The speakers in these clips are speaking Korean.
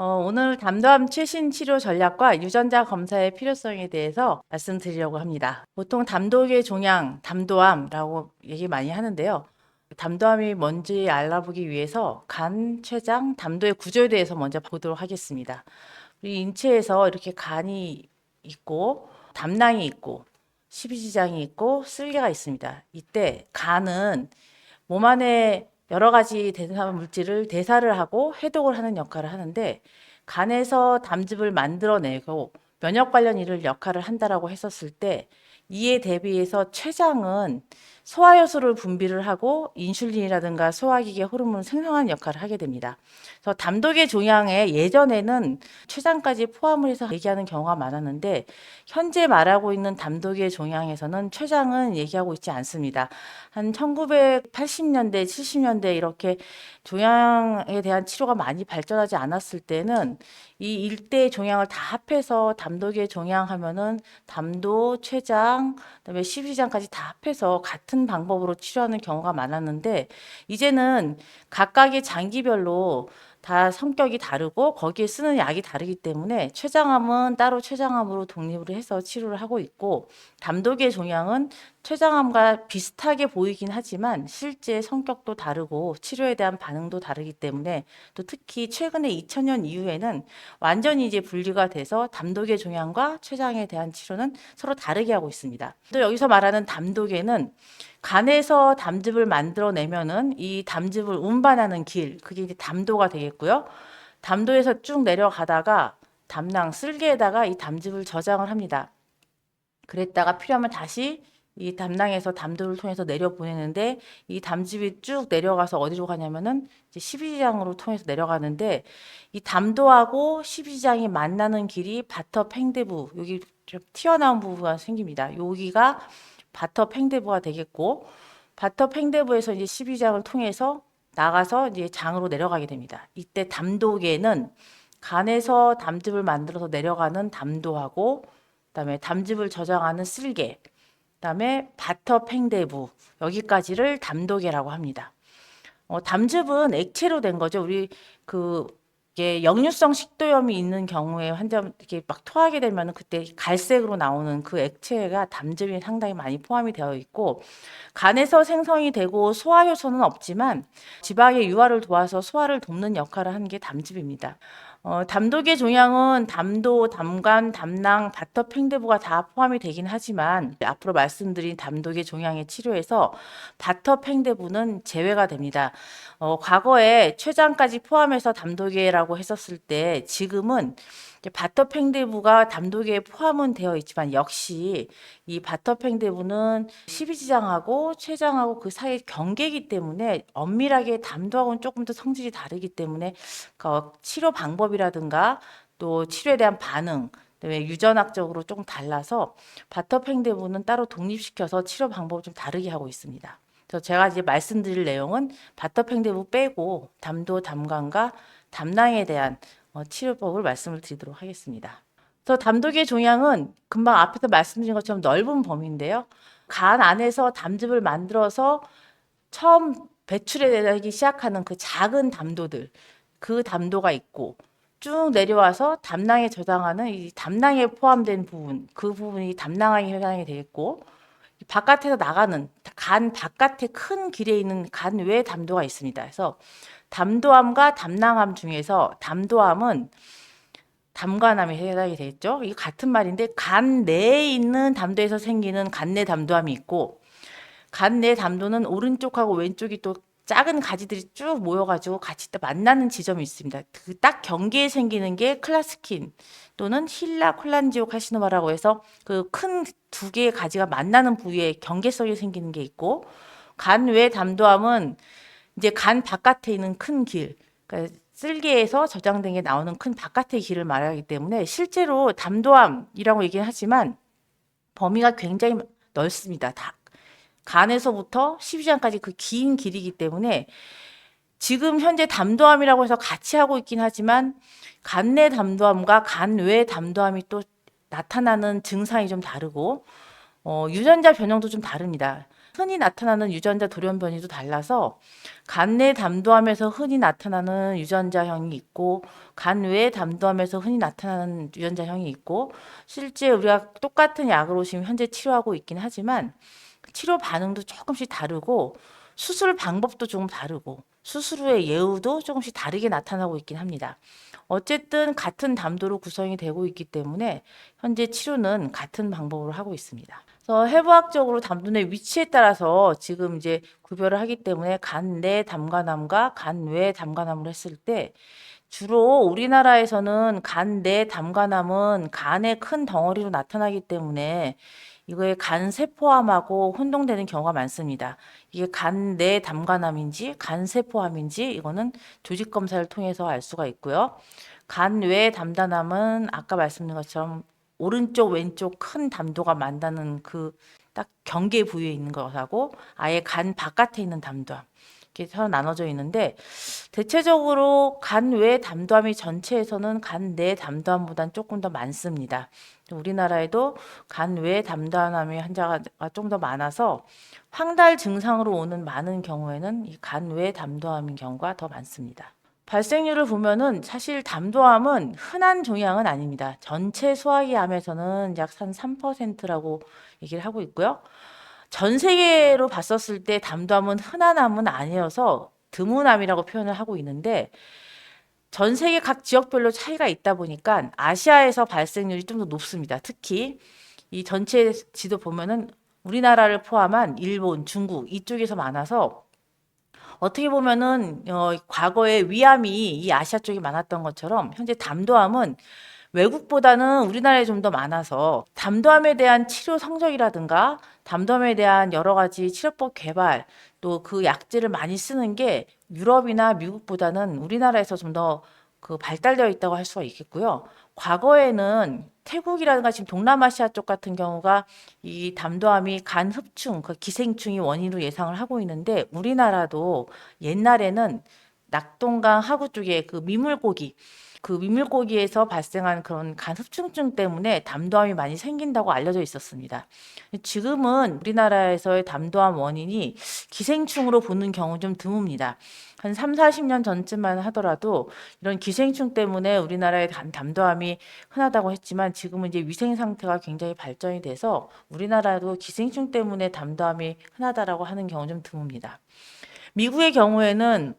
오늘 담도암 최신 치료 전략과 유전자 검사의 필요성에 대해서 말씀드리려고 합니다. 보통 담독의 종양, 담도암이라고 얘기 많이 하는데요. 담도암이 뭔지 알아보기 위해서 간, 췌장, 담도의 구조에 대해서 먼저 보도록 하겠습니다. 우리 인체에서 이렇게 간이 있고, 담낭이 있고, 십이지장이 있고, 쓸개가 있습니다. 이때 간은 몸 안에 여러 가지 대사 물질을 대사를 하고 해독을 하는 역할을 하는데, 간에서 담즙을 만들어내고 면역 관련 일을 역할을 한다라고 했었을 때, 이에 대비해서 췌장은 소화효소를 분비를 하고 인슐린이라든가 소화기계 호르몬을 생성하는 역할을 하게 됩니다. 그래서 담독의 종양에 예전에는 췌장까지 포함을 해서 얘기하는 경우가 많았는데, 현재 말하고 있는 담독의 종양에서는 췌장은 얘기하고 있지 않습니다. 한 1980년대, 70년대 이렇게 종양에 대한 치료가 많이 발전하지 않았을 때는 이 일대 종양을 다 합해서 담독의 종양 하면은 담도, 췌장, 그다음에 십이지장까지 다 합해서 같은 방법으로 치료하는 경우가 많았는데, 이제는 각각의 장기별로 다 성격이 다르고 거기에 쓰는 약이 다르기 때문에 췌장암은 따로 췌장암으로 독립을 해서 치료를 하고 있고, 담독의 종양은 췌장암과 비슷하게 보이긴 하지만 실제 성격도 다르고 치료에 대한 반응도 다르기 때문에, 또 특히 최근에 2000년 이후에는 완전히 이제 분리가 돼서 담독의 종양과 췌장에 대한 치료는 서로 다르게 하고 있습니다. 또 여기서 말하는 담독에는 간에서 담즙을 만들어내면은 이 담즙을 운반하는 길, 그게 이제 담도가 되겠고요. 담도에서 쭉 내려가다가 담낭, 쓸개에다가 이 담즙을 저장을 합니다. 그랬다가 필요하면 다시 이 담낭에서 담도를 통해서 내려보내는데, 이 담즙이 쭉 내려가서 어디로 가냐면은 이제 십이지장으로 통해서 내려가는데, 이 담도하고 십이지장이 만나는 길이 바터 팽대부, 여기 좀 튀어나온 부분가 생깁니다. 여기가 바터 팽대부가 되겠고, 바터 팽대부에서 이제 십이지장을 통해서 나가서 이제 장으로 내려가게 됩니다. 이때 담독에는 간에서 담즙을 만들어서 내려가는 담도하고, 그다음에 담즙을 저장하는 쓸개, 그다음에 바터 팽대부, 여기까지를 담독이라고 합니다. 담즙은 액체로 된 거죠. 우리 그 이게 역류성 식도염이 있는 경우에 환자 이렇게 막 토하게 되면 그때 갈색으로 나오는 그 액체가 담즙이 상당히 많이 포함이 되어 있고, 간에서 생성이 되고 소화효소는 없지만 지방의 유화를 도와서 소화를 돕는 역할을 하는 게 담즙입니다. 담독의 종양은 담도, 담관, 담낭, 바터 팽대부가 다 포함이 되긴 하지만, 앞으로 말씀드린 담독의 종양의 치료에서 바터 팽대부는 제외가 됩니다. 과거에 췌장까지 포함해서 담독이라고 했었을 때, 지금은 이제 바터 팽대부가 담독에 포함은 되어 있지만, 역시 이 바터 팽대부는 십이지장하고 췌장하고 그 사이 경계이기 때문에 엄밀하게 담도하고는 조금 더 성질이 다르기 때문에 치료 방법이라든가 또 치료에 대한 반응, 그다음에 유전학적으로 조금 달라서 바터 팽대부는 따로 독립시켜서 치료 방법을 좀 다르게 하고 있습니다. 그래서 제가 이제 말씀드릴 내용은 바터 팽대부 빼고 담도, 담관과 담낭에 대한 치료법을 말씀을 드리도록 하겠습니다. 그래서 담독의 종양은 금방 앞에서 말씀드린 것처럼 넓은 범위인데요. 간 안에서 담즙을 만들어서 처음 배출되기 시작하는 그 작은 담도들, 그 담도가 있고, 쭉 내려와서 담낭에 저장하는 이 담낭에 포함된 부분, 그 부분이 담낭암이 해당이 되겠고, 바깥에서 나가는 간 바깥에 큰 길에 있는 간 외 담도가 있습니다. 그래서 담도암과 담낭암 중에서 담도암은 담관암이 해당이 되겠죠. 이게 같은 말인데, 간 내에 있는 담도에서 생기는 간 내 담도암이 있고, 간 내 담도는 오른쪽하고 왼쪽이 또 작은 가지들이 쭉 모여가지고 같이 또 만나는 지점이 있습니다. 그 딱 경계에 생기는 게 클라스킨 또는 힐라 콜란지오 카시노마라고 해서 그 큰 두 개의 가지가 만나는 부위에 경계성이 생기는 게 있고, 간 외 담도암은 이제 간 바깥에 있는 큰 길, 그러니까 쓸개에서 저장된 게 나오는 큰 바깥의 길을 말하기 때문에 실제로 담도암이라고 얘기는 하지만 범위가 굉장히 넓습니다. 다 간에서부터 십이지장까지 그 긴 길이기 때문에 지금 현재 담도암이라고 해서 같이 하고 있긴 하지만 간 내 담도암과 간 외 담도암이 또 나타나는 증상이 좀 다르고 유전자 변형도 좀 다릅니다. 흔히 나타나는 유전자 돌연변이도 달라서 간 내 담도암에서 흔히 나타나는 유전자형이 있고 간 외 담도암에서 흔히 나타나는 유전자형이 있고 실제 우리가 똑같은 약으로 지금 현재 치료하고 있긴 하지만 치료 반응도 조금씩 다르고 수술 방법도 조금 다르고 수술 후의 예후도 조금씩 다르게 나타나고 있긴 합니다. 어쨌든 같은 담도로 구성이 되고 있기 때문에 현재 치료는 같은 방법으로 하고 있습니다. 그래서 해부학적으로 담도 내 위치에 따라서 지금 이제 구별을 하기 때문에 간 내 담관암과 간 외 담관암을 했을 때 주로 우리나라에서는 간 내 담관암은 간의 큰 덩어리로 나타나기 때문에 이거에 간 세포암하고 혼동되는 경우가 많습니다. 이게 간 내 담관암인지 간 세포암인지 이거는 조직 검사를 통해서 알 수가 있고요. 간 외 담관암은 아까 말씀드린 것처럼 오른쪽 왼쪽 큰 담도가 만다는 그 딱 경계 부위에 있는 것하고 아예 간 바깥에 있는 담도암 이렇게 서로 나눠져 있는데 대체적으로 간 외 담도암이 전체에서는 간 내 담도암보다는 조금 더 많습니다. 우리나라에도 간 외 담도암의 환자가 좀 더 많아서 황달 증상으로 오는 많은 경우에는 이 간 외 담도암인 경우가 더 많습니다. 발생률을 보면은 사실 담도암은 흔한 종양은 아닙니다. 전체 소화기 암에서는 약 한 3%라고 얘기를 하고 있고요. 전 세계로 봤었을 때 담도암은 흔한 암은 아니어서 드문 암이라고 표현을 하고 있는데 전 세계 각 지역별로 차이가 있다 보니까 아시아에서 발생률이 좀 더 높습니다. 특히 이 전체 지도 보면은 우리나라를 포함한 일본, 중국 이쪽에서 많아서 어떻게 보면은 과거에 위암이 이 아시아 쪽이 많았던 것처럼 현재 담도암은 외국보다는 우리나라에 좀 더 많아서 담도암에 대한 치료 성적이라든가 담도암에 대한 여러 가지 치료법 개발 또 그 약제를 많이 쓰는 게 유럽이나 미국보다는 우리나라에서 좀 더 그 발달되어 있다고 할 수가 있겠고요. 과거에는 태국이라든가 지금 동남아시아 쪽 같은 경우가 이 담도암이 간 흡충, 그 기생충이 원인으로 예상을 하고 있는데 우리나라도 옛날에는 낙동강 하구 쪽에 그 미물고기 그 민물고기에서 발생한 그런 간 흡충증 때문에 담도암이 많이 생긴다고 알려져 있었습니다. 지금은 우리나라에서의 담도암 원인이 기생충으로 보는 경우 좀 드뭅니다. 한 3, 40년 전쯤만 하더라도 이런 기생충 때문에 우리나라의 담도암이 흔하다고 했지만 지금은 이제 위생 상태가 굉장히 발전이 돼서 우리나라도 기생충 때문에 담도암이 흔하다라고 하는 경우 좀 드뭅니다. 미국의 경우에는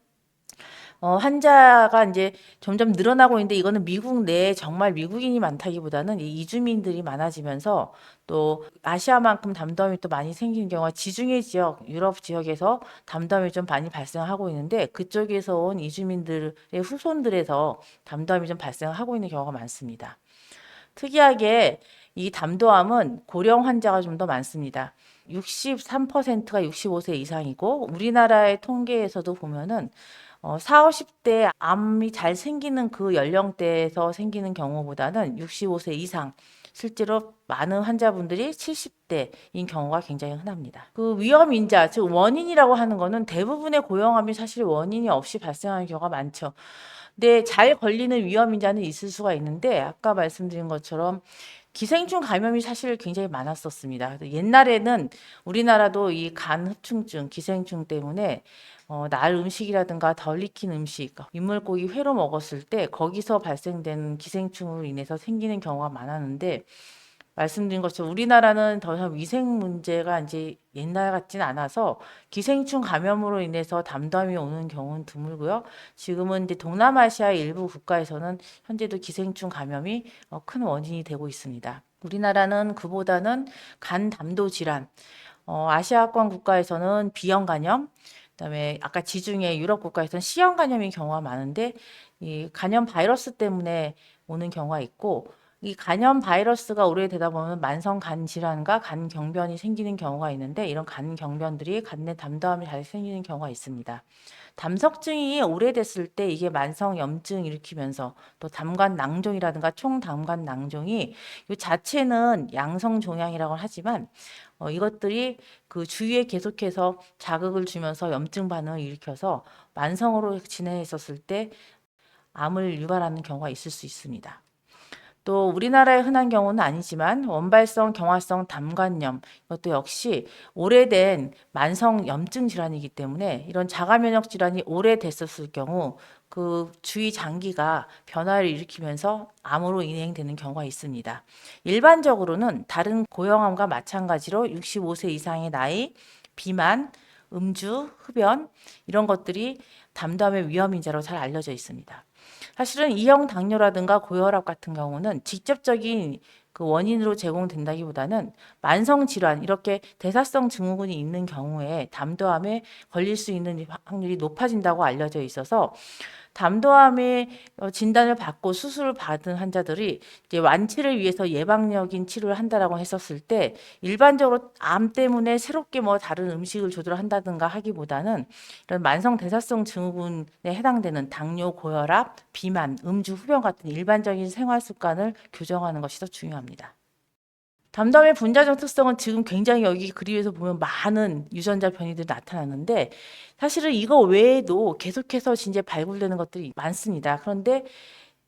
환자가 이제 점점 늘어나고 있는데 이거는 미국 내에 정말 미국인이 많다기보다는 이 이주민들이 많아지면서 또 아시아만큼 담도암이 또 많이 생기는 경우가 지중해 지역, 유럽 지역에서 담도암이 좀 많이 발생하고 있는데 그쪽에서 온 이주민들의 후손들에서 담도암이 좀 발생하고 있는 경우가 많습니다. 특이하게 이 담도암은 고령 환자가 좀 더 많습니다. 63%가 65세 이상이고 우리나라의 통계에서도 보면은 4, 50대 암이 잘 생기는 그 연령대에서 생기는 경우보다는 65세 이상 실제로 많은 환자분들이 70대인 경우가 굉장히 흔합니다. 그 위험 인자, 즉 원인이라고 하는 거는 대부분의 고형암이 사실 원인이 없이 발생하는 경우가 많죠. 근데 잘 걸리는 위험 인자는 있을 수가 있는데 아까 말씀드린 것처럼 기생충 감염이 사실 굉장히 많았었습니다. 옛날에는 우리나라도 이 간 흡충증, 기생충 때문에 날 음식이라든가 덜 익힌 음식, 민물고기 회로 먹었을 때 거기서 발생되는 기생충으로 인해서 생기는 경우가 많았는데 말씀드린 것처럼 우리나라는 더 이상 위생 문제가 이제 옛날 같진 않아서 기생충 감염으로 인해서 담담이 오는 경우는 드물고요. 지금은 이제 동남아시아 일부 국가에서는 현재도 기생충 감염이 큰 원인이 되고 있습니다. 우리나라는 그보다는 간 담도 질환, 아시아권 국가에서는 B형 간염, 그다음에 아까 지중해 유럽 국가에서는 C형 간염인 경우가 많은데 이 간염 바이러스 때문에 오는 경우가 있고 이 간염 바이러스가 오래되다 보면 만성 간 질환과 간 경변이 생기는 경우가 있는데 이런 간 경변들이 간 내 담도암이 잘 생기는 경우가 있습니다. 담석증이 오래됐을 때 이게 만성 염증 일으키면서 또 담관 낭종이라든가 총담관 낭종이 이 자체는 양성 종양이라고 하지만 이것들이 그 주위에 계속해서 자극을 주면서 염증 반응을 일으켜서 만성으로 진행했었을 때 암을 유발하는 경우가 있을 수 있습니다. 또 우리나라의 흔한 경우는 아니지만 원발성 경화성 담관염, 이것도 역시 오래된 만성 염증 질환이기 때문에 이런 자가 면역 질환이 오래됐었을 경우 그 주위 장기가 변화를 일으키면서 암으로 인행되는 경우가 있습니다. 일반적으로는 다른 고형암과 마찬가지로 65세 이상의 나이, 비만, 음주, 흡연 이런 것들이 담담의 위험 인자로 잘 알려져 있습니다. 사실은 이형 당뇨라든가 고혈압 같은 경우는 직접적인 그 원인으로 제공된다기보다는 만성 질환, 이렇게 대사성 증후군이 있는 경우에 담도암에 걸릴 수 있는 확률이 높아진다고 알려져 있어서 담도암의 진단을 받고 수술을 받은 환자들이 이제 완치를 위해서 예방적인 치료를 한다라고 했었을 때 일반적으로 암 때문에 새롭게 뭐 다른 음식을 조절한다든가 하기보다는 이런 만성 대사성 증후군에 해당되는 당뇨, 고혈압, 비만, 음주, 흡연 같은 일반적인 생활 습관을 교정하는 것이 더 중요합니다. 담담의 분자적 특성은 지금 굉장히 여기 그림에서 보면 많은 유전자 변이들이 나타나는데 사실은 이거 외에도 계속해서 진짜 발굴되는 것들이 많습니다. 그런데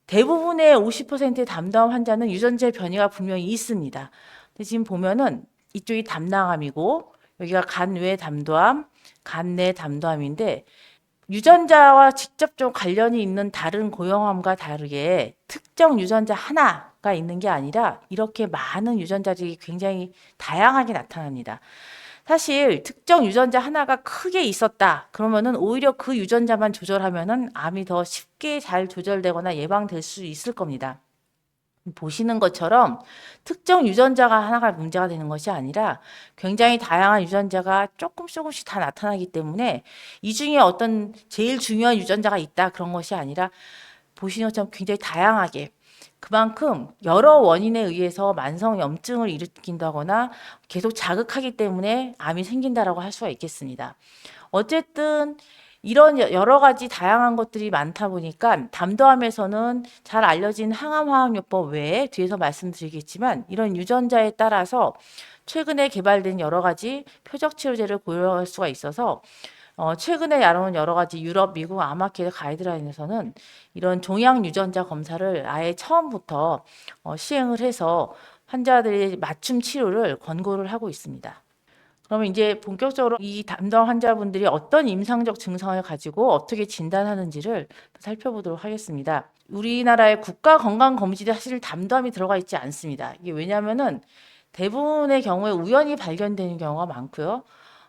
대부분의 50%의 담담 환자는 유전자 변이가 분명히 있습니다. 근데 지금 보면은 이쪽이 담낭암이고 여기가 간외 담도암, 간내 담도암인데 유전자와 직접적 관련이 있는 다른 고형암과 다르게 특정 유전자 하나가 있는 게 아니라 이렇게 많은 유전자들이 굉장히 다양하게 나타납니다. 사실 특정 유전자 하나가 크게 있었다. 그러면은 오히려 그 유전자만 조절하면은 암이 더 쉽게 잘 조절되거나 예방될 수 있을 겁니다. 보시는 것처럼 특정 유전자가 하나가 문제가 되는 것이 아니라 굉장히 다양한 유전자가 조금씩 다 나타나기 때문에 이 중에 어떤 제일 중요한 유전자가 있다 그런 것이 아니라 보시는 것처럼 굉장히 다양하게 그만큼 여러 원인에 의해서 만성 염증을 일으킨다거나 계속 자극하기 때문에 암이 생긴다라고 할 수가 있겠습니다. 어쨌든 이런 여러 가지 다양한 것들이 많다 보니까 담도암에서는 잘 알려진 항암화학요법 외에 뒤에서 말씀드리겠지만 이런 유전자에 따라서 최근에 개발된 여러 가지 표적 치료제를 고려할 수가 있어서 최근에 나온 여러 가지 유럽, 미국 암학회 가이드라인에서는 이런 종양 유전자 검사를 아예 처음부터 시행을 해서 환자들의 맞춤 치료를 권고를 하고 있습니다. 그러면 이제 본격적으로 이 담당 환자분들이 어떤 임상적 증상을 가지고 어떻게 진단하는지를 살펴보도록 하겠습니다. 우리나라의 국가건강검진에 사실 담담이 들어가 있지 않습니다. 이게 왜냐하면은 대부분의 경우에 우연히 발견되는 경우가 많고요.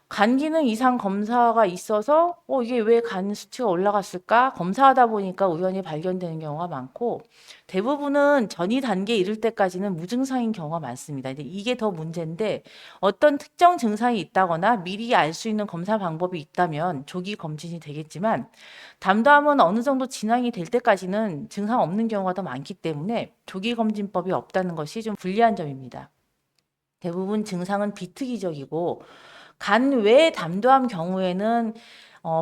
간 기능 이상 검사가 있어서 이게 왜 간 수치가 올라갔을까? 검사하다 보니까 우연히 발견되는 경우가 많고 대부분은 전이 단계에 이를 때까지는 무증상인 경우가 많습니다. 이게 더 문제인데 어떤 특정 증상이 있다거나 미리 알 수 있는 검사 방법이 있다면 조기 검진이 되겠지만 담담은 어느 정도 진행이 될 때까지는 증상 없는 경우가 더 많기 때문에 조기 검진법이 없다는 것이 좀 불리한 점입니다. 대부분 증상은 비특이적이고 간 외 담도암 경우에는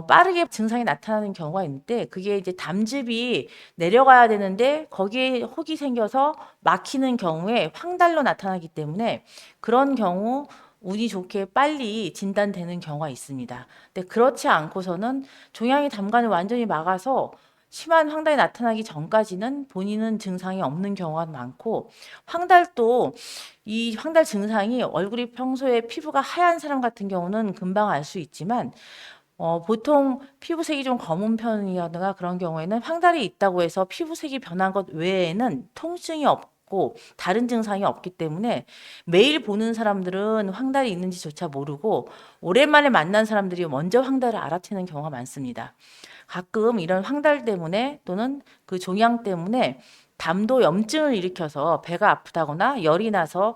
빠르게 증상이 나타나는 경우가 있는데 그게 이제 담즙이 내려가야 되는데 거기에 혹이 생겨서 막히는 경우에 황달로 나타나기 때문에 그런 경우 운이 좋게 빨리 진단되는 경우가 있습니다. 근데 그렇지 않고서는 종양이 담관을 완전히 막아서 심한 황달이 나타나기 전까지는 본인은 증상이 없는 경우가 많고 황달도 이 황달 증상이 얼굴이 평소에 피부가 하얀 사람 같은 경우는 금방 알 수 있지만 보통 피부색이 좀 검은 편이라든가 그런 경우에는 황달이 있다고 해서 피부색이 변한 것 외에는 통증이 없고 다른 증상이 없기 때문에 매일 보는 사람들은 황달이 있는지조차 모르고 오랜만에 만난 사람들이 먼저 황달을 알아채는 경우가 많습니다. 가끔 이런 황달 때문에 또는 그 종양 때문에 담도 염증을 일으켜서 배가 아프다거나 열이 나서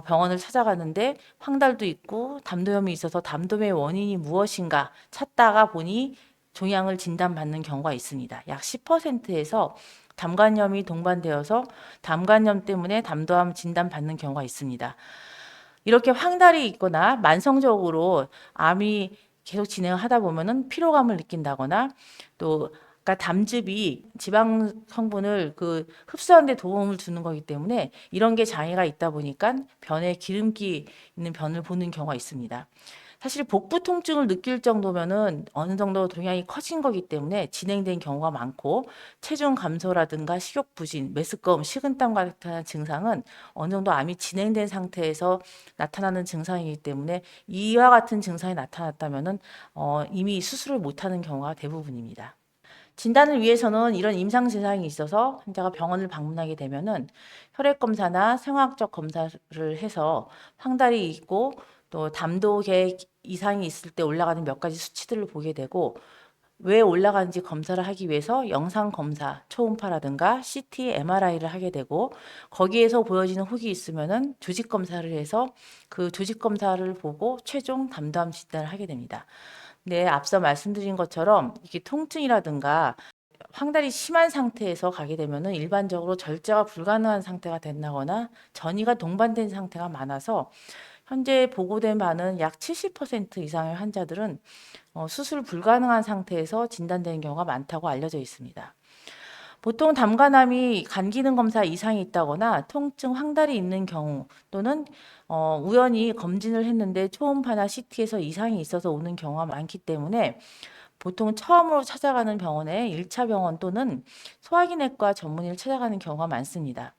병원을 찾아가는데 황달도 있고 담도염이 있어서 담도염의 원인이 무엇인가 찾다가 보니 종양을 진단받는 경우가 있습니다. 약 10%에서 담관염이 동반되어서 담관염 때문에 담도암 진단받는 경우가 있습니다. 이렇게 황달이 있거나 만성적으로 암이 계속 진행하다 보면은 피로감을 느낀다거나 또 그러니까 담즙이 지방 성분을 그 흡수하는 데 도움을 주는 거기 때문에 이런 게 장애가 있다 보니까 변에 기름기 있는 변을 보는 경우가 있습니다. 사실 복부 통증을 느낄 정도면은 어느 정도 종양이 커진 거기 때문에 진행된 경우가 많고, 체중 감소라든가 식욕 부진, 메스꺼움, 식은땀 같은 증상은 어느 정도 암이 진행된 상태에서 나타나는 증상이기 때문에 이와 같은 증상이 나타났다면은 이미 수술을 못하는 경우가 대부분입니다. 진단을 위해서는 이런 임상 증상이 있어서 환자가 병원을 방문하게 되면은 혈액 검사나 생화학적 검사를 해서 황달이 있고 또 담독에 이상이 있을 때 올라가는 몇 가지 수치들을 보게 되고, 왜 올라가는지 검사를 하기 위해서 영상 검사, 초음파라든가 CT, MRI를 하게 되고, 거기에서 보여지는 혹이 있으면은 조직 검사를 해서 그 조직 검사를 보고 최종 담도암 진단을 하게 됩니다. 네, 앞서 말씀드린 것처럼 이게 통증이라든가 황달이 심한 상태에서 가게 되면은 일반적으로 절제가 불가능한 상태가 된다거나 전이가 동반된 상태가 많아서 현재 보고된 바는 약 70% 이상의 환자들은 수술 불가능한 상태에서 진단되는 경우가 많다고 알려져 있습니다. 보통 담관암이 간 기능 검사 이상이 있다거나 통증, 황달이 있는 경우 또는 우연히 검진을 했는데 초음파나 CT에서 이상이 있어서 오는 경우가 많기 때문에 보통 처음으로 찾아가는 병원에 1차 병원 또는 소화기내과 전문의를 찾아가는 경우가 많습니다.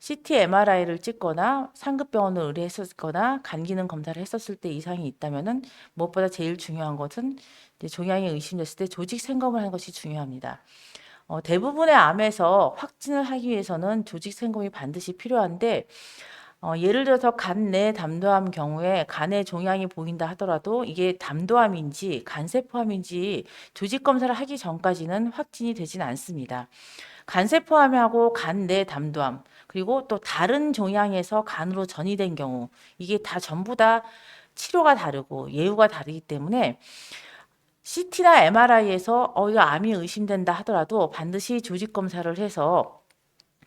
CT, MRI를 찍거나 상급병원을 의뢰했었거나 간 기능 검사를 했었을 때 이상이 있다면은 무엇보다 제일 중요한 것은 이제 종양이 의심됐을 때 조직 생검을 하는 것이 중요합니다. 대부분의 암에서 확진을 하기 위해서는 조직 생검이 반드시 필요한데, 예를 들어서 간 내 담도암 경우에 간에 종양이 보인다 하더라도 이게 담도암인지 간세포암인지 조직 검사를 하기 전까지는 확진이 되진 않습니다. 간세포암하고 간 내 담도암, 그리고 또 다른 종양에서 간으로 전이된 경우, 이게 다 전부 다 치료가 다르고 예후가 다르기 때문에 CT나 MRI에서 이거 암이 의심된다 하더라도 반드시 조직 검사를 해서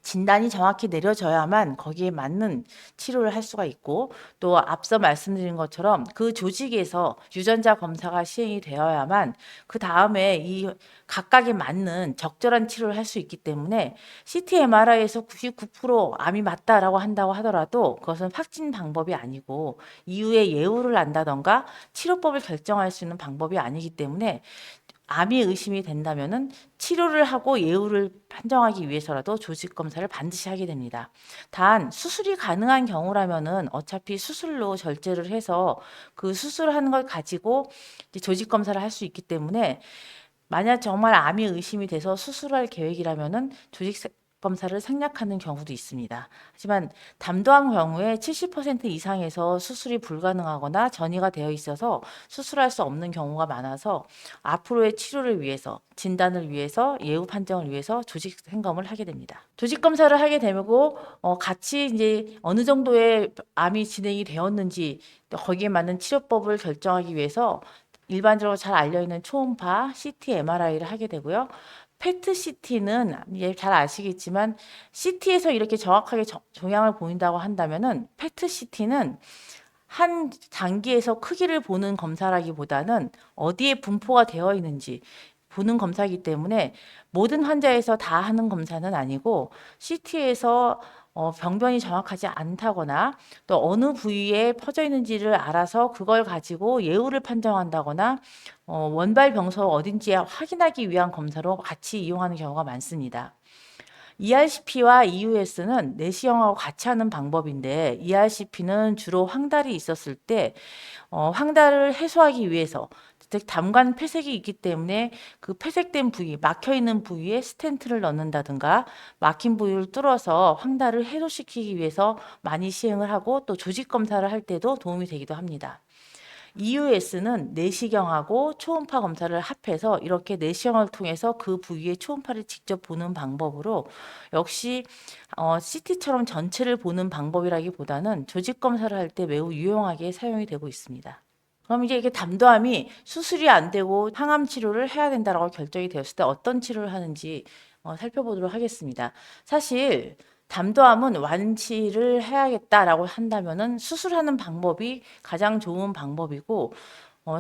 진단이 정확히 내려져야만 거기에 맞는 치료를 할 수가 있고, 또 앞서 말씀드린 것처럼 그 조직에서 유전자 검사가 시행이 되어야만 그 다음에 이 각각에 맞는 적절한 치료를 할 수 있기 때문에 CT, MRI에서 99% 암이 맞다라고 한다고 하더라도 그것은 확진 방법이 아니고 이후에 예후를 안다던가 치료법을 결정할 수 있는 방법이 아니기 때문에 암이 의심이 된다면은 치료를 하고 예후를 판정하기 위해서라도 조직 검사를 반드시 하게 됩니다. 단 수술이 가능한 경우라면은 어차피 수술로 절제를 해서 그 수술하는 걸 가지고 이제 조직 검사를 할 수 있기 때문에, 만약 정말 암이 의심이 돼서 수술할 계획이라면은 조직 검사를 생략하는 경우도 있습니다. 하지만 담도암 경우에 70% 이상에서 수술이 불가능하거나 전이가 되어 있어서 수술할 수 없는 경우가 많아서 앞으로의 치료를 위해서, 진단을 위해서, 예후 판정을 위해서 조직 생검을 하게 됩니다. 조직 검사를 하게 되고 같이 이제 어느 정도의 암이 진행이 되었는지 거기에 맞는 치료법을 결정하기 위해서 일반적으로 잘 알려있는 초음파, CT, MRI를 하게 되고요. 페트 CT는 잘 아시겠지만 CT에서 이렇게 정확하게 종양을 보인다고 한다면은 페트 CT는 한 장기에서 크기를 보는 검사라기보다는 어디에 분포가 되어 있는지 보는 검사이기 때문에 모든 환자에서 다 하는 검사는 아니고, CT에서 병변이 정확하지 않다거나 또 어느 부위에 퍼져 있는지를 알아서 그걸 가지고 예후를 판정한다거나 원발 병소 어딘지 확인하기 위한 검사로 같이 이용하는 경우가 많습니다. ERCP와 EUS는 내시경하고 같이 하는 방법인데, ERCP는 주로 황달이 있었을 때 황달을 해소하기 위해서, 즉 담관 폐색이 있기 때문에 그 폐색된 부위, 막혀 있는 부위에 스텐트를 넣는다든가 막힌 부위를 뚫어서 황달을 해소시키기 위해서 많이 시행을 하고, 또 조직 검사를 할 때도 도움이 되기도 합니다. EUS는 내시경하고 초음파 검사를 합해서 이렇게 내시경을 통해서 그 부위의 초음파를 직접 보는 방법으로, 역시 CT처럼 전체를 보는 방법이라기보다는 조직 검사를 할 때 매우 유용하게 사용이 되고 있습니다. 그럼 이제 이게 담도암이 수술이 안 되고 항암 치료를 해야 된다라고 결정이 되었을 때 어떤 치료를 하는지 살펴보도록 하겠습니다. 사실 담도암은 완치를 해야겠다라고 한다면은 수술하는 방법이 가장 좋은 방법이고,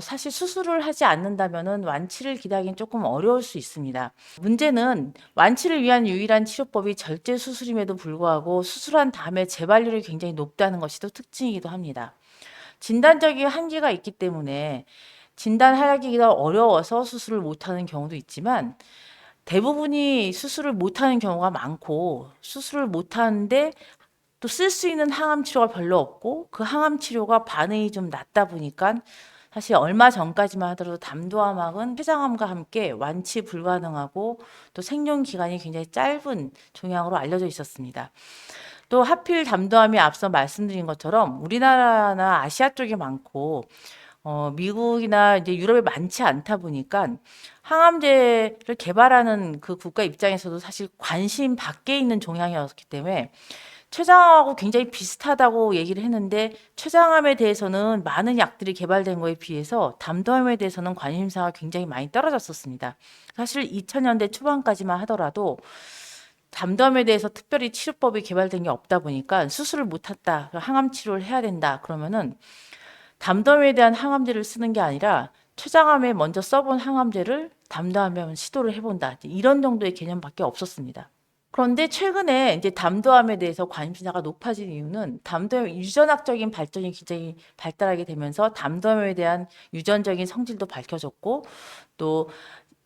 사실 수술을 하지 않는다면은 완치를 기대하기는 조금 어려울 수 있습니다. 문제는 완치를 위한 유일한 치료법이 절제 수술임에도 불구하고 수술한 다음에 재발률이 굉장히 높다는 것이 또 특징이기도 합니다. 진단적인 한계가 있기 때문에 진단하기가 어려워서 수술을 못하는 경우도 있지만 대부분이 수술을 못하는 경우가 많고 수술을 못하는데 또 쓸 수 있는 항암 치료가 별로 없고 그 항암 치료가 반응이 좀 낮다 보니까 사실 얼마 전까지만 하더라도 담도암학은 췌장암과 함께 완치 불가능하고 또 생존 기간이 굉장히 짧은 종양으로 알려져 있었습니다. 또 하필 담도암이 앞서 말씀드린 것처럼 우리나라나 아시아 쪽에 많고 미국이나 이제 유럽에 많지 않다 보니까 항암제를 개발하는 그 국가 입장에서도 사실 관심 밖에 있는 종양이었기 때문에 췌장암하고 굉장히 비슷하다고 얘기를 했는데 췌장암에 대해서는 많은 약들이 개발된 거에 비해서 담도암에 대해서는 관심사가 굉장히 많이 떨어졌었습니다. 사실 2000년대 초반까지만 하더라도 담도암에 대해서 특별히 치료법이 개발된 게 없다 보니까 수술을 못했다, 항암 치료를 해야 된다 그러면은 담도암에 대한 항암제를 쓰는 게 아니라 췌장암에 먼저 써본 항암제를 담도암에 한번 시도를 해본다. 이런 정도의 개념밖에 없었습니다. 그런데 최근에 이제 담도암에 대해서 관심사가 높아진 이유는 담도암 유전학적인 발전이 굉장히 발달하게 되면서 담도암에 대한 유전적인 성질도 밝혀졌고 또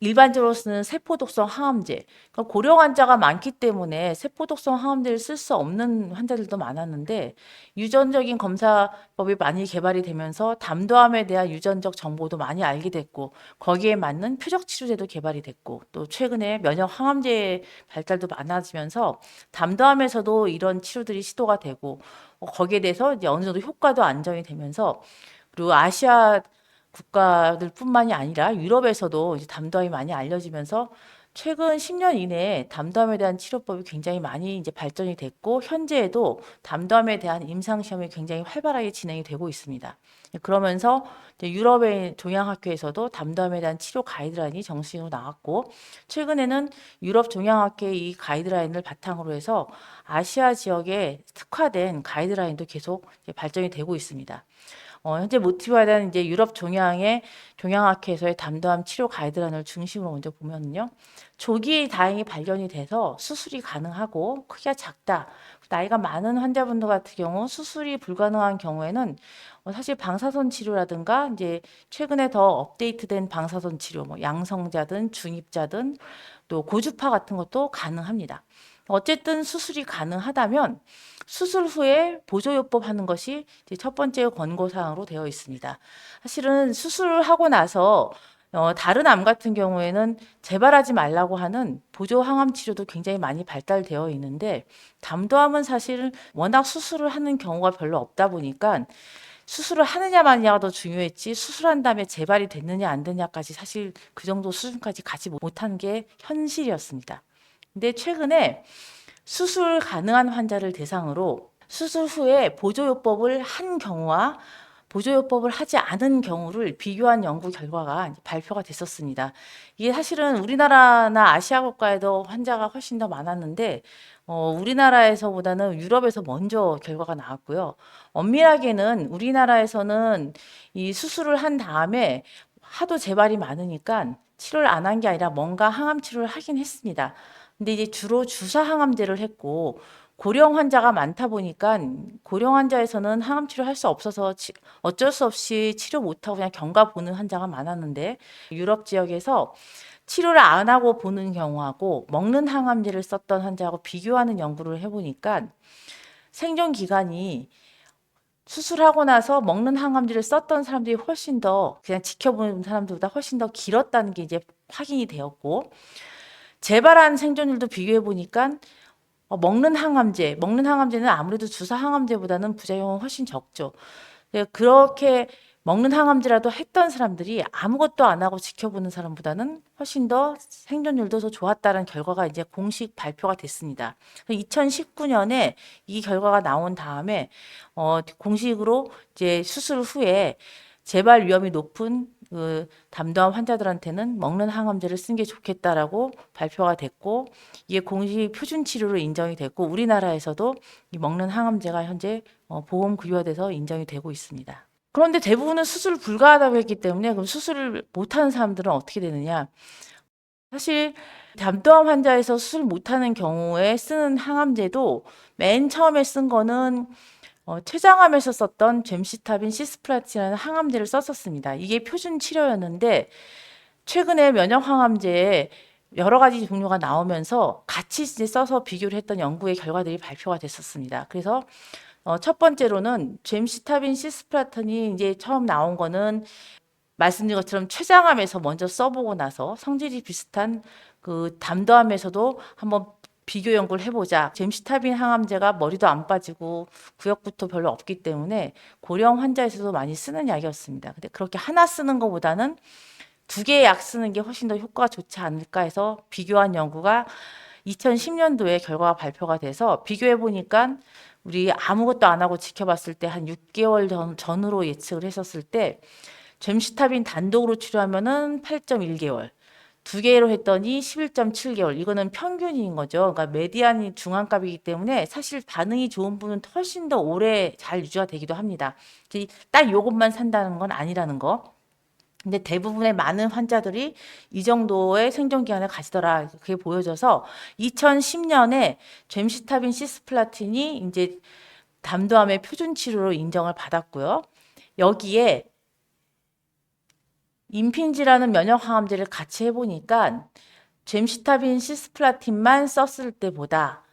일반적으로 쓰는 세포독성 항암제, 그러니까 고령 환자가 많기 때문에 세포독성 항암제를 쓸 수 없는 환자들도 많았는데 유전적인 검사법이 많이 개발이 되면서 담도암에 대한 유전적 정보도 많이 알게 됐고 거기에 맞는 표적 치료제도 개발이 됐고 또 최근에 면역 항암제 발달도 많아지면서 담도암에서도 이런 치료들이 시도가 되고 거기에 대해서 이제 어느 정도 효과도 안정이 되면서 그리고 아시아 국가들뿐만이 아니라 유럽에서도 이제 담도암이 많이 알려지면서 최근 10년 이내에 담도암에 대한 치료법이 굉장히 많이 이제 발전이 됐고 현재에도 담도암에 대한 임상 시험이 굉장히 활발하게 진행이 되고 있습니다. 그러면서 이제 유럽의 종양학회에서도 담도암에 대한 치료 가이드라인이 정식으로 나왔고 최근에는 유럽 종양학회 이 가이드라인을 바탕으로 해서 아시아 지역에 특화된 가이드라인도 계속 발전이 되고 있습니다. 현재 모티브에 이제 유럽 종양학회에서의 담도암 치료 가이드라인을 중심으로 먼저 보면요. 조기에 다행히 발견이 돼서 수술이 가능하고 크기가 작다. 나이가 많은 환자분들 같은 경우 수술이 불가능한 경우에는 사실 방사선 치료라든가 이제 최근에 더 업데이트된 방사선 치료, 뭐 양성자든 중입자든 또 고주파 같은 것도 가능합니다. 어쨌든 수술이 가능하다면 수술 후에 보조요법 하는 것이 이제 첫 번째 권고사항으로 되어 있습니다. 사실은 수술을 하고 나서 다른 암 같은 경우에는 재발하지 말라고 하는 보조 항암 치료도 굉장히 많이 발달되어 있는데 담도암은 사실 워낙 수술을 하는 경우가 별로 없다 보니까 수술을 하느냐 마느냐가 더 중요했지 수술한 다음에 재발이 됐느냐 안 됐냐까지 사실 그 정도 수준까지 가지 못한 게 현실이었습니다. 근데 최근에 수술 가능한 환자를 대상으로 수술 후에 보조요법을 한 경우와 보조요법을 하지 않은 경우를 비교한 연구 결과가 발표가 됐었습니다. 이게 사실은 우리나라나 아시아 국가에도 환자가 훨씬 더 많았는데 우리나라에서보다는 유럽에서 먼저 결과가 나왔고요. 엄밀하게는 우리나라에서는 이 수술을 한 다음에 하도 재발이 많으니까 치료를 안 한 게 아니라 뭔가 항암 치료를 하긴 했습니다. 근데 이제 주로 주사 항암제를 했고 고령 환자가 많다 보니까 고령 환자에서는 항암 치료 할 수 없어서 어쩔 수 없이 치료 못하고 그냥 경과 보는 환자가 많았는데 유럽 지역에서 치료를 안 하고 보는 경우하고 먹는 항암제를 썼던 환자하고 비교하는 연구를 해보니까 생존 기간이 수술하고 나서 먹는 항암제를 썼던 사람들이 훨씬 더 그냥 지켜보는 사람들보다 훨씬 더 길었다는 게 이제 확인이 되었고 재발한 생존율도 비교해 보니까 먹는 항암제는 아무래도 주사 항암제보다는 부작용은 훨씬 적죠. 그렇게 먹는 항암제라도 했던 사람들이 아무것도 안 하고 지켜보는 사람보다는 훨씬 더 생존율도 더 좋았다는 결과가 이제 공식 발표가 됐습니다. 2019년에 이 결과가 나온 다음에 공식으로 이제 수술 후에 재발 위험이 높은 그 담도암 환자들한테는 먹는 항암제를 쓴 게 좋겠다라고 발표가 됐고 이게 공식 표준 치료로 인정이 됐고 우리나라에서도 이 먹는 항암제가 현재 보험 구조화돼서 인정이 되고 있습니다. 그런데 대부분은 수술 불가하다고 했기 때문에 그럼 수술을 못하는 사람들은 어떻게 되느냐? 사실 담도암 환자에서 수술 못하는 경우에 쓰는 항암제도 맨 처음에 쓴 거는 췌장암에서 썼던 젬시타빈 시스플라틴이라는 항암제를 썼었습니다. 이게 표준 치료였는데 최근에 면역 항암제에 여러 가지 종류가 나오면서 같이 이제 써서 비교를 했던 연구의 결과들이 발표가 됐었습니다. 그래서 첫 번째로는 젬시타빈 시스플라틴이 이제 처음 나온 거는 말씀드린 것처럼 췌장암에서 먼저 써보고 나서 성질이 비슷한 그 담도암에서도 한번 비교 연구를 해보자. 젬시타빈 항암제가 머리도 안 빠지고 구역부터 별로 없기 때문에 고령 환자에서도 많이 쓰는 약이었습니다. 근데 그렇게 하나 쓰는 것보다는 두 개의 약 쓰는 게 훨씬 더 효과가 좋지 않을까 해서 비교한 연구가 2010년도에 결과가 발표가 돼서 비교해 보니까 우리 아무것도 안 하고 지켜봤을 때 한 6개월 전으로 예측을 했었을 때 젬시타빈 단독으로 치료하면은 8.1개월, 두 개로 했더니 11.7개월. 이거는 평균인 거죠. 그러니까 메디안이 중앙값이기 때문에 사실 반응이 좋은 분은 훨씬 더 오래 잘 유지가 되기도 합니다. 딱 요것만 산다는 건 아니라는 거. 근데 대부분의 많은 환자들이 이 정도의 생존 기간을 가지더라. 그게 보여져서 2010년에 젬시타빈 시스플라틴이 이제 담도암의 표준 치료로 인정을 받았고요. 여기에 임핀지라는 면역 항암제를 같이 해보니까 젬시타빈 시스플라틴만 썼을 때보다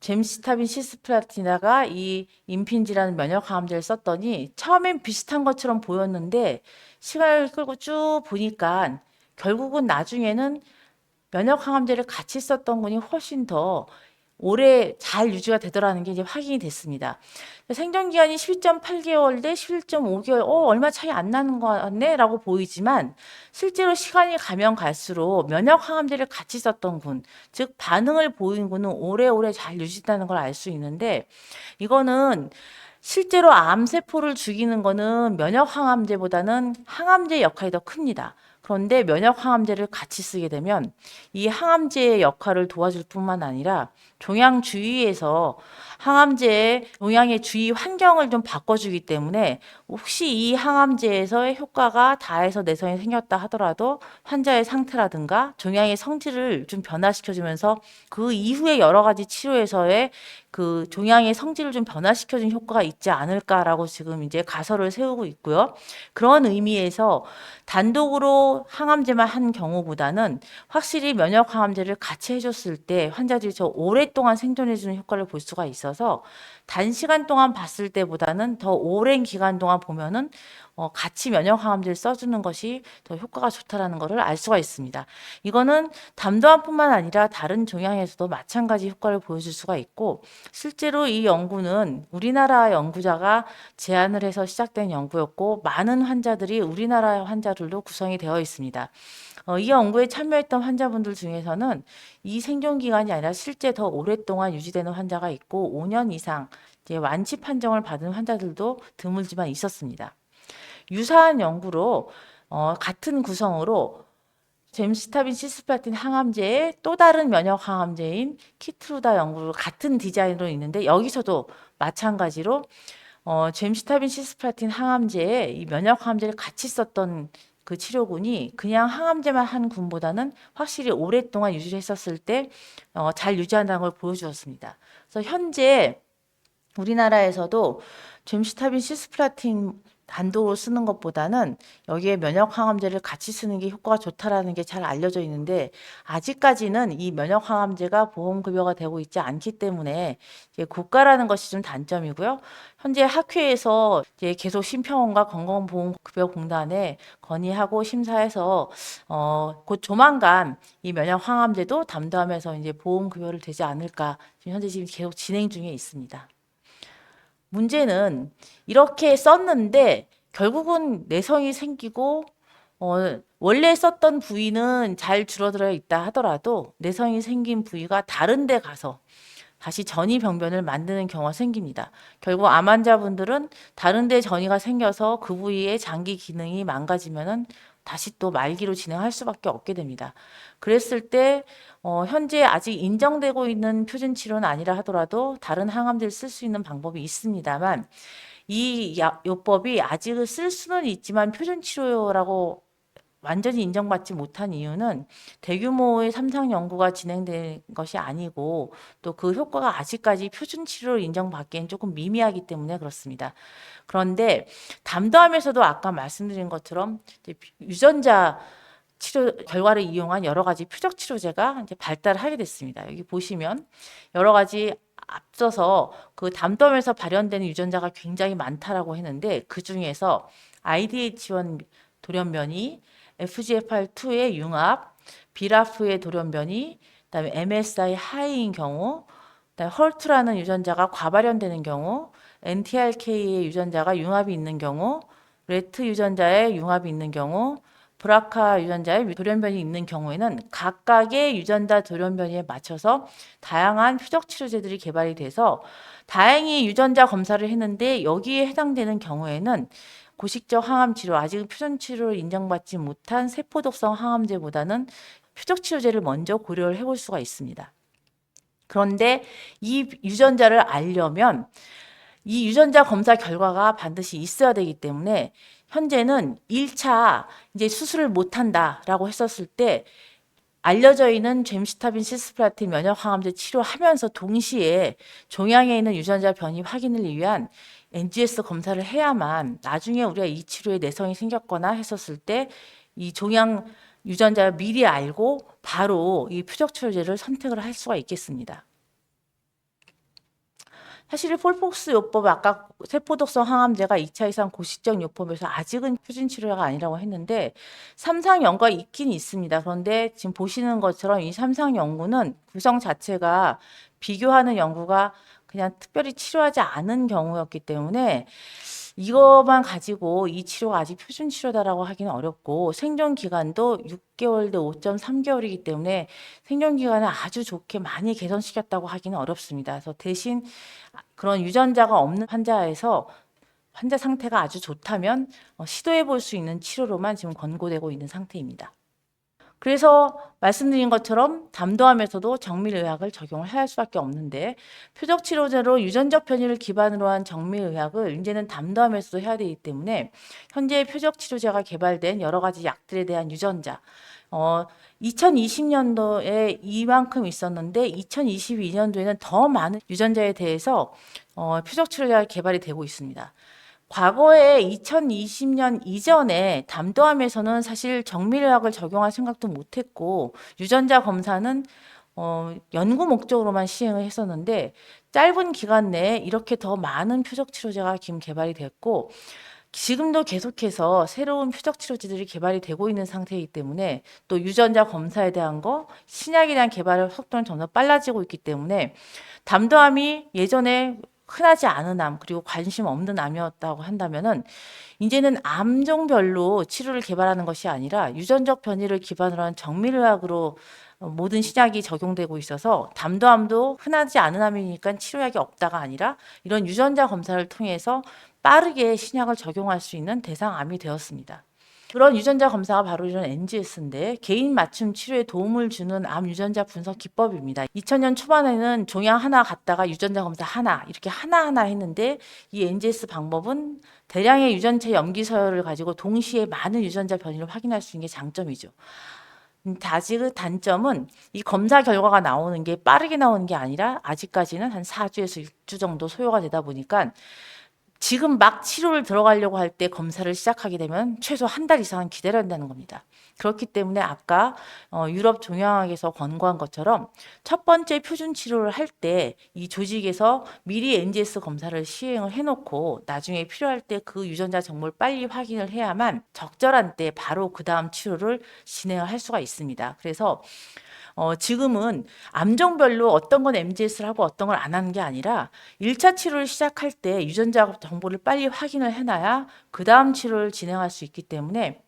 젬시타빈 시스플라틴에다가 이 임핀지라는 면역 항암제를 썼더니 처음엔 비슷한 것처럼 보였는데 시간을 끌고 쭉 보니까 결국은 나중에는 면역 항암제를 같이 썼던 분이 훨씬 더 오래 잘 유지가 되더라는 게 이제 확인이 됐습니다. 생존 기간이 12.8개월 대 11.5개월, 얼마 차이 안 나는 거 같네? 라고 보이지만 실제로 시간이 가면 갈수록 면역 항암제를 같이 썼던 분, 즉 반응을 보인 분은 오래오래 잘 유지된다는 걸 알 수 있는데 이거는 실제로 암세포를 죽이는 거는 면역 항암제보다는 항암제 역할이 더 큽니다. 그런데 면역 항암제를 같이 쓰게 되면 이 항암제의 역할을 도와줄 뿐만 아니라 종양 주위에서 항암제의 종양의 주위 환경을 좀 바꿔주기 때문에 혹시 이 항암제에서의 효과가 다해서 내성이 생겼다 하더라도 환자의 상태라든가 종양의 성질을 좀 변화시켜주면서 그 이후에 여러 가지 치료에서의 그 종양의 성질을 좀 변화시켜준 효과가 있지 않을까라고 지금 이제 가설을 세우고 있고요. 그런 의미에서 단독으로 항암제만 한 경우보다는 확실히 면역 항암제를 같이 해줬을 때 환자들이 더 오랫동안 생존해주는 효과를 볼 수가 있어서 단시간 동안 봤을 때보다는 더 오랜 기간 동안 보면은 같이 면역 항암제를 써주는 것이 더 효과가 좋다라는 것을 알 수가 있습니다. 이거는 담도암뿐만 아니라 다른 종양에서도 마찬가지 효과를 보여줄 수가 있고 실제로 이 연구는 우리나라 연구자가 제안을 해서 시작된 연구였고 많은 환자들이 우리나라 환자들도 구성이 되어 있습니다. 이 연구에 참여했던 환자분들 중에서는 이 생존 기간이 아니라 실제 더 오랫동안 유지되는 환자가 있고 5년 이상 이제 완치 판정을 받은 환자들도 드물지만 있었습니다. 유사한 연구로 같은 구성으로 젬시타빈 시스플라틴 항암제의 또 다른 면역 항암제인 키트루다 연구를 같은 디자인으로 있는데 여기서도 마찬가지로 젬시타빈 시스플라틴 항암제에 이 면역 항암제를 같이 썼던 그 치료군이 그냥 항암제만 한 군보다는 확실히 오랫동안 유지를 했었을 때 잘 유지한다는 걸 보여주었습니다. 그래서 현재 우리나라에서도 젬시타빈 시스플라틴 단독으로 쓰는 것보다는 여기에 면역 항암제를 같이 쓰는 게 효과가 좋다라는 게 잘 알려져 있는데 아직까지는 이 면역 항암제가 보험 급여가 되고 있지 않기 때문에 이제 고가라는 것이 좀 단점이고요. 현재 학회에서 이제 계속 심평원과 건강보험급여공단에 건의하고 심사해서 곧 조만간 이 면역 항암제도 담당하면서 이제 보험 급여를 되지 않을까 지금 계속 진행 중에 있습니다. 문제는 이렇게 썼는데 결국은 내성이 생기고 원래 썼던 부위는 잘 줄어들어 있다 하더라도 내성이 생긴 부위가 다른 데 가서 다시 전이병변을 만드는 경우가 생깁니다. 결국 암 환자분들은 다른 데 전이가 생겨서 그 부위의 장기 기능이 망가지면은 다시 또 말기로 진행할 수밖에 없게 됩니다. 그랬을 때 현재 아직 인정되고 있는 표준 치료는 아니라 하더라도 다른 항암제를 쓸 수 있는 방법이 있습니다만 이 요법이 아직은 쓸 수는 있지만 표준 치료라고 완전히 인정받지 못한 이유는 대규모의 삼상 연구가 진행된 것이 아니고 또 그 효과가 아직까지 표준 치료로 인정받기엔 조금 미미하기 때문에 그렇습니다. 그런데 담도암에서도 아까 말씀드린 것처럼 이제 유전자 치료 결과를 이용한 여러 가지 표적 치료제가 이제 발달하게 됐습니다. 여기 보시면 여러 가지 앞서서 그 담도암에서 발현되는 유전자가 굉장히 많다라고 했는데 그 중에서 IDH1 돌연변이, FGFR2의 융합, BRAF의 돌연변이, 그다음에 MSI 하이인 경우, 그다음에 헐트라는 유전자가 과발현되는 경우, NTRK의 유전자가 융합이 있는 경우, 레트 유전자의 융합이 있는 경우, 브라카 유전자의 돌연변이 있는 경우에는 각각의 유전자 돌연변이에 맞춰서 다양한 표적 치료제들이 개발이 돼서 다행히 유전자 검사를 했는데 여기에 해당되는 경우에는 고식적 항암 치료, 아직은 표준 치료를 인정받지 못한 세포독성 항암제보다는 표적 치료제를 먼저 고려를 해볼 수가 있습니다. 그런데 이 유전자를 알려면 이 유전자 검사 결과가 반드시 있어야 되기 때문에 현재는 1차 이제 수술을 못한다라고 했었을 때 알려져 있는 젬시타빈 시스플라틴 면역 항암제 치료하면서 동시에 종양에 있는 유전자 변이 확인을 위한 NGS 검사를 해야만 나중에 우리가 이 치료에 내성이 생겼거나 했었을 때 이 종양 유전자를 미리 알고 바로 이 표적 치료제를 선택을 할 수가 있겠습니다. 사실 폴폭스 요법 아까 세포독성 항암제가 2차 이상 고식적 요법에서 아직은 표준 치료가 아니라고 했는데 삼상 연구가 있긴 있습니다. 그런데 지금 보시는 것처럼 이 삼상 연구는 구성 자체가 비교하는 연구가 그냥 특별히 치료하지 않은 경우였기 때문에 이것만 가지고 이 치료가 아직 표준 치료다라고 하기는 어렵고 생존 기간도 6개월 대 5.3개월이기 때문에 생존 기간을 아주 좋게 많이 개선시켰다고 하기는 어렵습니다. 그래서 대신 그런 유전자가 없는 환자에서 환자 상태가 아주 좋다면 시도해 볼 수 있는 치료로만 지금 권고되고 있는 상태입니다. 그래서 말씀드린 것처럼 담도암에서도 정밀의학을 적용을 해야 할 수밖에 없는데 표적 치료제로 유전적 변이를 기반으로 한 정밀의학을 이제는 담도암에서도 해야 되기 때문에 현재 표적 치료제가 개발된 여러 가지 약들에 대한 유전자 2020년도에 이만큼 있었는데 2022년도에는 더 많은 유전자에 대해서 표적 치료제가 개발이 되고 있습니다. 과거에 2020년 이전에 담도암에서는 사실 정밀의학을 적용할 생각도 못했고 유전자 검사는 연구 목적으로만 시행을 했었는데 짧은 기간 내에 이렇게 더 많은 표적 치료제가 지금 개발이 됐고 지금도 계속해서 새로운 표적 치료제들이 개발이 되고 있는 상태이기 때문에 또 유전자 검사에 대한 거, 신약에 대한 개발 속도는 점점 빨라지고 있기 때문에 담도암이 예전에 흔하지 않은 암 그리고 관심 없는 암이었다고 한다면은 이제는 암종별로 치료를 개발하는 것이 아니라 유전적 변이를 기반으로 한 정밀의학으로 모든 신약이 적용되고 있어서 담도암도 흔하지 않은 암이니까 치료약이 없다가 아니라 이런 유전자 검사를 통해서 빠르게 신약을 적용할 수 있는 대상암이 되었습니다. 그런 유전자 검사가 바로 이런 NGS인데 개인 맞춤 치료에 도움을 주는 암 유전자 분석 기법입니다. 2000년 초반에는 종양 하나 갖다가 유전자 검사 하나 이렇게 하나하나 했는데 이 NGS 방법은 대량의 유전체 염기 서열을 가지고 동시에 많은 유전자 변이를 확인할 수 있는 게 장점이죠. 아직은 단점은 이 검사 결과가 나오는 게 빠르게 나오는 게 아니라 아직까지는 한 4주에서 6주 정도 소요가 되다 보니까 지금 막 치료를 들어가려고 할 때 검사를 시작하게 되면 최소 한 달 이상은 기다려야 한다는 겁니다. 그렇기 때문에 아까 유럽 종양학에서 권고한 것처럼 첫 번째 표준 치료를 할 때 이 조직에서 미리 NGS 검사를 시행을 해놓고 나중에 필요할 때 그 유전자 정보를 빨리 확인을 해야만 적절한 때 바로 그 다음 치료를 진행을 할 수가 있습니다. 그래서 지금은 암종별로 어떤 건 MGS를 하고 어떤 걸 안 하는 게 아니라 1차 치료를 시작할 때 유전자 정보를 빨리 확인을 해놔야 그 다음 치료를 진행할 수 있기 때문에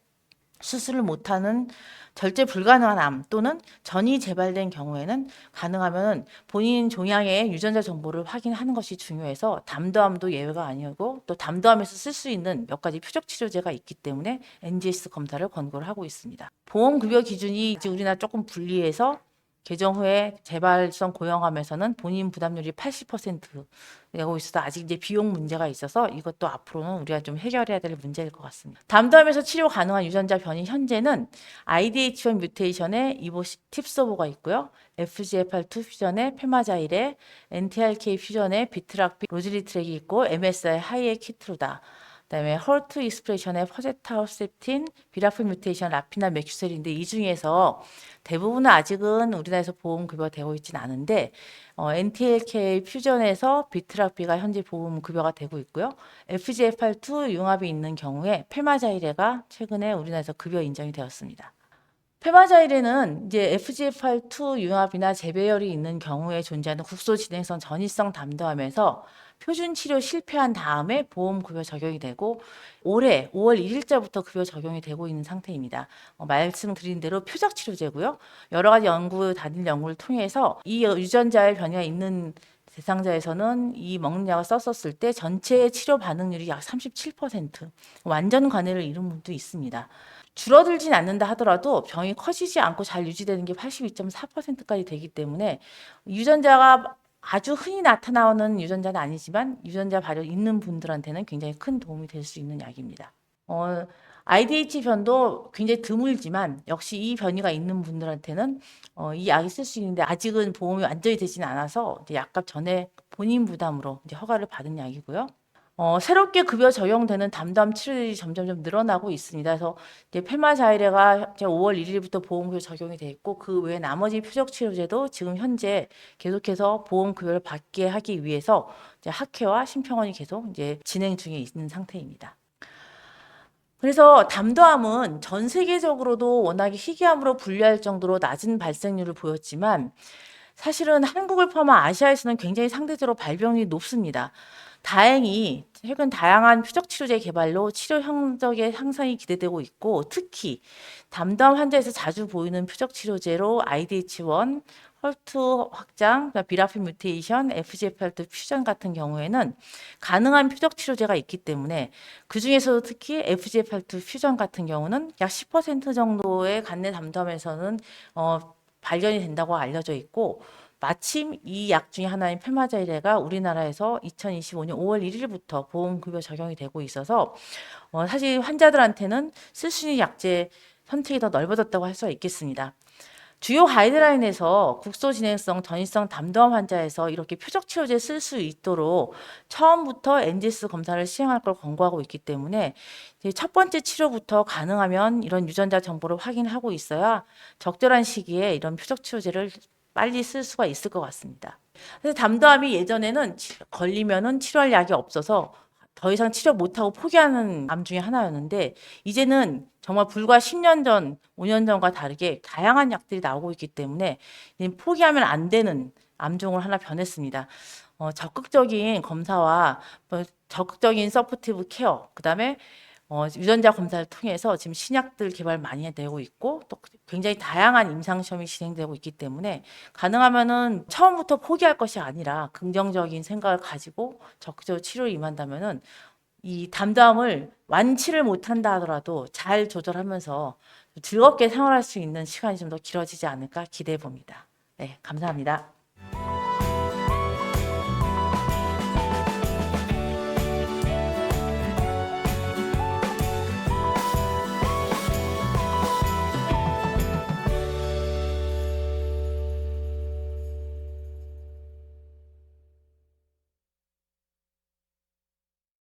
수술을 못하는 절제 불가능한 암 또는 전이 재발된 경우에는 가능하면 본인 종양의 유전자 정보를 확인하는 것이 중요해서 담도암도 예외가 아니고 또 담도암에서 쓸 수 있는 몇 가지 표적 치료제가 있기 때문에 NGS 검사를 권고를 하고 있습니다. 보험급여 기준이 이제 우리나라 조금 불리해서 개정 후에 재발성 고령암에서는 본인 부담률이 80% 되고 있어서 아직 이제 비용 문제가 있어서 이것도 앞으로는 우리가 좀 해결해야 될 문제일 것 같습니다. 담도암에서 치료 가능한 유전자 변이 현재는 IDH1 뮤테이션의 팁소보가 있고요. FGFR2 퓨전의 페마자일에 NTRK 퓨전의 비트락비 로즈리트렉이 있고 MSI 하이의 키트루다. 그다음에 헐트 익스프레션의 퍼제타우셉틴, 비라프 뮤테이션, 라피나 맥큐셀인데 이 중에서 대부분은 아직은 우리나라에서 보험 급여되고 있지는 않은데 NTLK 퓨전에서 비트락비가 현재 보험 급여가 되고 있고요. FGFR2 융합이 있는 경우에 페마자이레가 최근에 우리나라에서 급여 인정이 되었습니다. 페마자일에는 이제 FGFR2 융합이나 재배열이 있는 경우에 존재하는 국소 진행성 전이성 담도암에서 표준 치료 실패한 다음에 보험 급여 적용이 되고 올해 5월 1일자부터 급여 적용이 되고 있는 상태입니다. 말씀드린 대로 표적 치료제고요. 여러 가지 단일 연구를 통해서 이 유전자의 변이가 있는 대상자에서는 이 먹는 약을 썼었을 때 전체 치료 반응률이 약 37%, 완전 관해를 이룬 분도 있습니다. 줄어들진 않는다 하더라도 병이 커지지 않고 잘 유지되는 게 82.4%까지 되기 때문에 유전자가 아주 흔히 나타나는 유전자는 아니지만 유전자 발현 있는 분들한테는 굉장히 큰 도움이 될 수 있는 약입니다. IDH 변도 굉장히 드물지만 역시 이 변이가 있는 분들한테는 이 약이 쓸 수 있는데 아직은 보험이 완전히 되지는 않아서 이제 약값 전에 본인 부담으로 이제 허가를 받은 약이고요. 새롭게 급여 적용되는 담담 치료들이 점점 늘어나고 있습니다. 그래서 이제 페마자이레가 5월 1일부터 보험급여 적용이 돼 있고 그 외에 나머지 표적 치료제도 지금 현재 계속해서 보험급여를 받게 하기 위해서 이제 학회와 심평원이 계속 이제 진행 중에 있는 상태입니다. 그래서 담도암은 전 세계적으로도 워낙에 희귀암으로 분류할 정도로 낮은 발생률을 보였지만 사실은 한국을 포함한 아시아에서는 굉장히 상대적으로 발병률이 높습니다. 다행히 최근 다양한 표적 치료제 개발로 치료 성적의 향상이 기대되고 있고 특히 담담 환자에서 자주 보이는 표적 치료제로 IDH1, 헐트 확장, 비라피 뮤테이션, FGFR2 퓨전 같은 경우에는 가능한 표적 치료제가 있기 때문에 그 중에서도 특히 FGFR2 퓨전 같은 경우는 약 10% 정도의 간내 담담에서는 발견이 된다고 알려져 있고 마침 이 약 중에 하나인 페마자이레가 우리나라에서 2025년 5월 1일부터 보험급여 적용이 되고 있어서 사실 환자들한테는 쓸 수 있는 약제 선택이 더 넓어졌다고 할 수가 있겠습니다. 주요 가이드라인에서 국소 진행성 전이성 담도암 환자에서 이렇게 표적 치료제 쓸 수 있도록 처음부터 NGS 검사를 시행할 걸 권고하고 있기 때문에 첫 번째 치료부터 가능하면 이런 유전자 정보를 확인하고 있어야 적절한 시기에 이런 표적 치료제를 빨리 쓸 수가 있을 것 같습니다. 그래서 담도암이 예전에는 걸리면은 치료할 약이 없어서 더 이상 치료 못하고 포기하는 암 중에 하나였는데 이제는 정말 불과 10년 전, 5년 전과 다르게 다양한 약들이 나오고 있기 때문에 포기하면 안 되는 암종으로 하나 변했습니다. 적극적인 검사와 적극적인 서포티브 케어, 그다음에 유전자 검사를 통해서 지금 신약들 개발 많이 되고 있고 또 굉장히 다양한 임상 시험이 진행되고 있기 때문에 가능하면은 처음부터 포기할 것이 아니라 긍정적인 생각을 가지고 적극적으로 치료에 임한다면은 이 담담을 완치를 못한다 하더라도 잘 조절하면서 즐겁게 생활할 수 있는 시간이 좀 더 길어지지 않을까 기대해 봅니다. 네, 감사합니다.